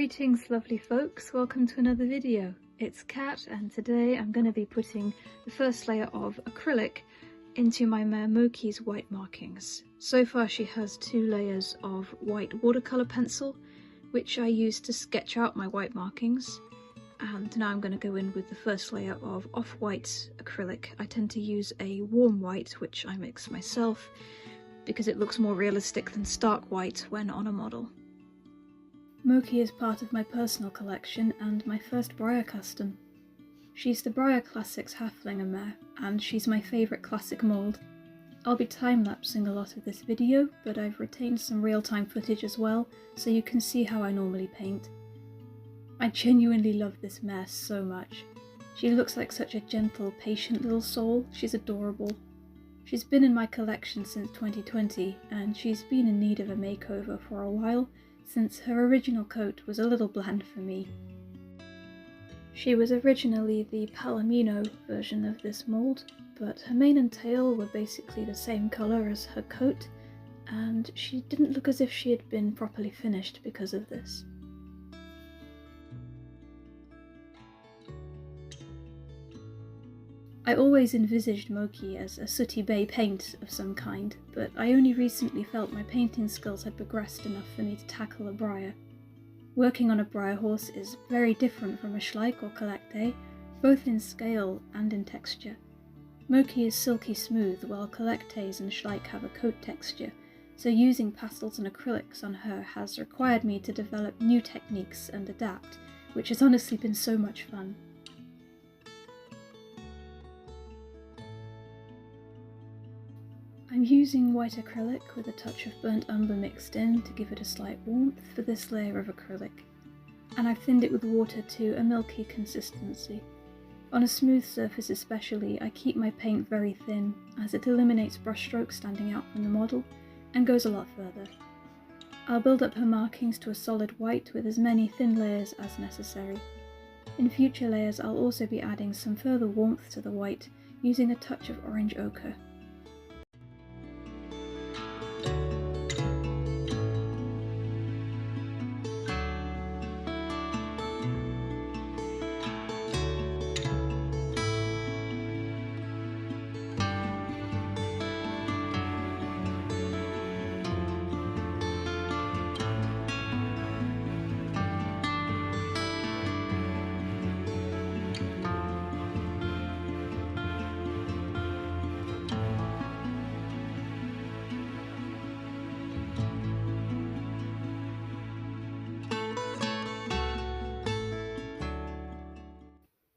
Greetings lovely folks, welcome to another video. It's Kat and today I'm going to be putting the first layer of acrylic into my mare Moki's white markings. So far she has 2 layers of white watercolour pencil which I used to sketch out my white markings, and now I'm going to go in with the first layer of off-white acrylic. I tend to use a warm white which I mix myself because it looks more realistic than stark white when on a model. Moki is part of my personal collection and my first Breyer custom. She's the Breyer Classics Halflinger mare, and she's my favourite classic mould. I'll be time-lapsing a lot of this video, but I've retained some real-time footage as well, so you can see how I normally paint. I genuinely love this mare so much. She looks like such a gentle, patient little soul. She's adorable. She's been in my collection since 2020, and she's been in need of a makeover for a while, since her original coat was a little bland for me. She was originally the Palomino version of this mould, but her mane and tail were basically the same colour as her coat, and she didn't look as if she had been properly finished because of this. I always envisaged Moki as a sooty bay paint of some kind, but I only recently felt my painting skills had progressed enough for me to tackle a Breyer. Working on a Breyer horse is very different from a Schleich or Collecte, both in scale and in texture. Moki is silky smooth, while Collectes and Schleich have a coat texture, so using pastels and acrylics on her has required me to develop new techniques and adapt, which has honestly been so much fun. I'm using white acrylic with a touch of burnt umber mixed in to give it a slight warmth for this layer of acrylic, and I've thinned it with water to a milky consistency. On a smooth surface especially, I keep my paint very thin as it eliminates brushstrokes standing out from the model and goes a lot further. I'll build up her markings to a solid white with as many thin layers as necessary. In future layers I'll also be adding some further warmth to the white using a touch of orange ochre.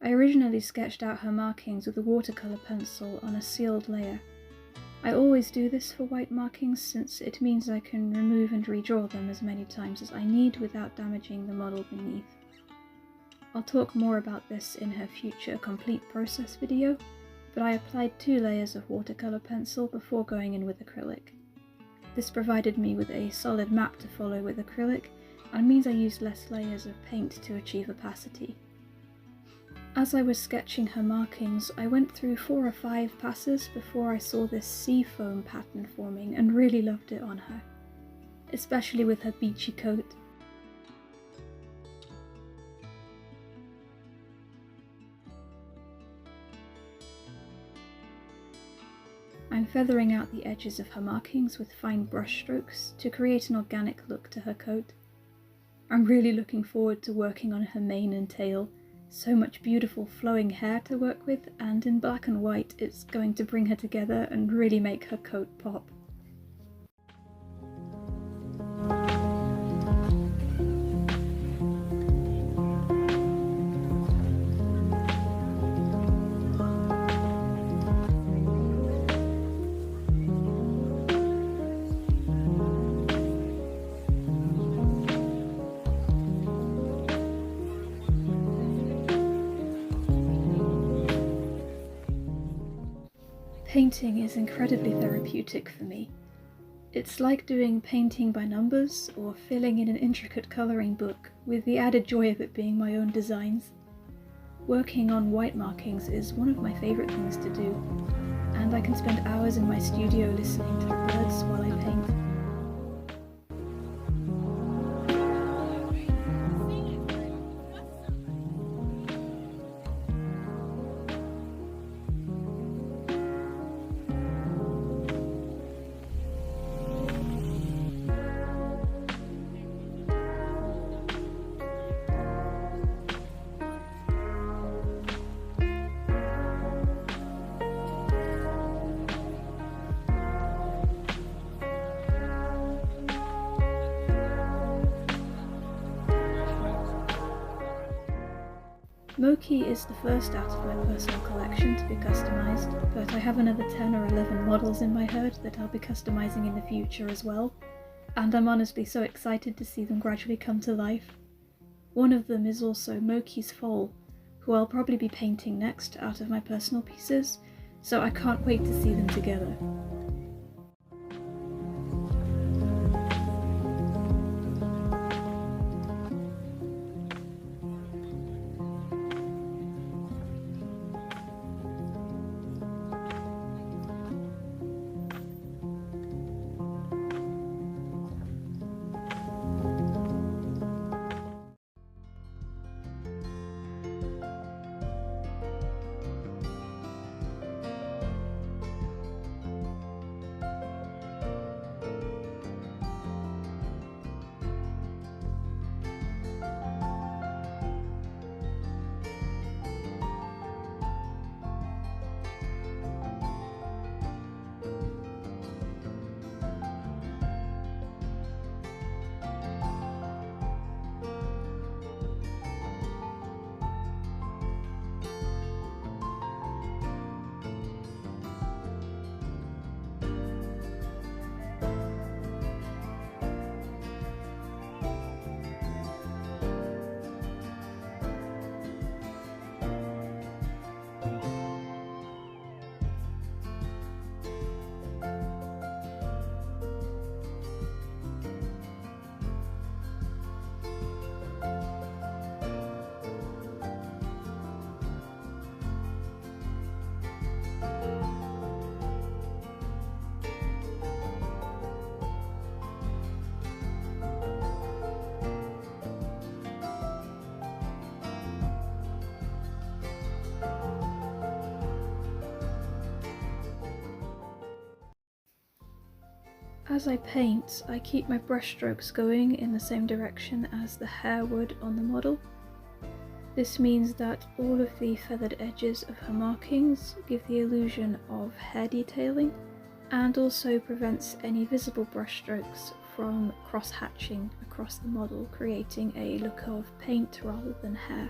I originally sketched out her markings with a watercolour pencil on a sealed layer. I always do this for white markings since it means I can remove and redraw them as many times as I need without damaging the model beneath. I'll talk more about this in her future complete process video, but I applied 2 layers of watercolour pencil before going in with acrylic. This provided me with a solid map to follow with acrylic and means I used less layers of paint to achieve opacity. As I was sketching her markings, I went through 4 or 5 passes before I saw this sea foam pattern forming and really loved it on her, especially with her beachy coat. I'm feathering out the edges of her markings with fine brush strokes to create an organic look to her coat. I'm really looking forward to working on her mane and tail. So much beautiful flowing hair to work with, and in black and white it's going to bring her together and really make her coat pop. Painting is incredibly therapeutic for me. It's like doing painting by numbers or filling in an intricate colouring book, with the added joy of it being my own designs. Working on white markings is one of my favourite things to do, and I can spend hours in my studio listening to the birds while I paint. Moki is the first out of my personal collection to be customised, but I have another 10 or 11 models in my herd that I'll be customising in the future as well, and I'm honestly so excited to see them gradually come to life. One of them is also Moki's foal, who I'll probably be painting next out of my personal pieces, so I can't wait to see them together. As I paint, I keep my brush strokes going in the same direction as the hair would on the model. This means that all of the feathered edges of her markings give the illusion of hair detailing, and also prevents any visible brush strokes from cross-hatching across the model, creating a look of paint rather than hair.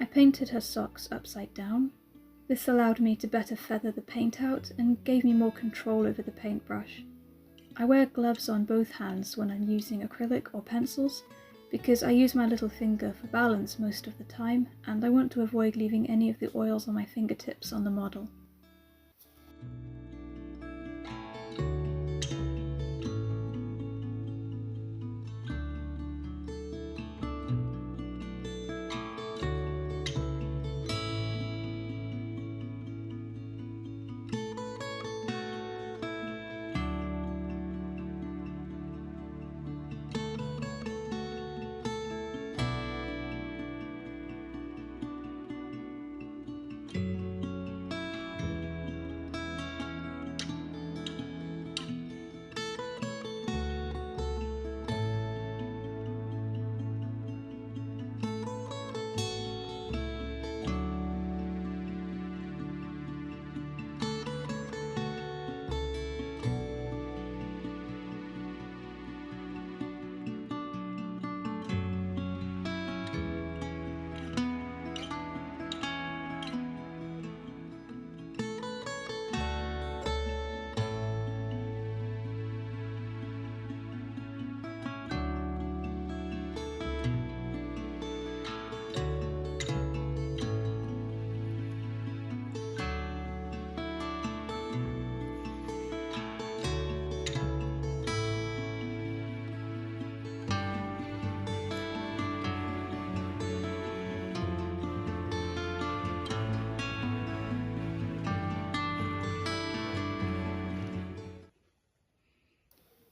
I painted her socks upside down. This allowed me to better feather the paint out and gave me more control over the paintbrush. I wear gloves on both hands when I'm using acrylic or pencils because I use my little finger for balance most of the time, and I want to avoid leaving any of the oils on my fingertips on the model.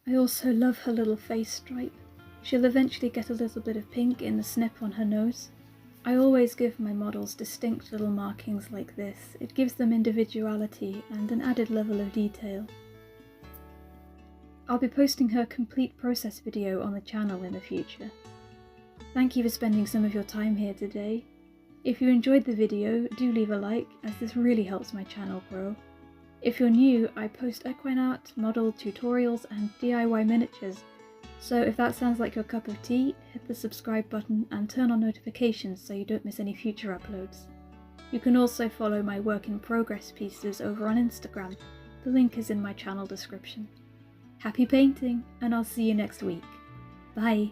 I also love her little face stripe. She'll eventually get a little bit of pink in the snip on her nose. I always give my models distinct little markings like this. It gives them individuality and an added level of detail. I'll be posting her complete process video on the channel in the future. Thank you for spending some of your time here today. If you enjoyed the video, do leave a like, as this really helps my channel grow. If you're new, I post equine art, model tutorials and DIY miniatures, so if that sounds like your cup of tea, hit the subscribe button and turn on notifications so you don't miss any future uploads. You can also follow my work in progress pieces over on Instagram. The link is in my channel description. Happy painting, and I'll see you next week. Bye!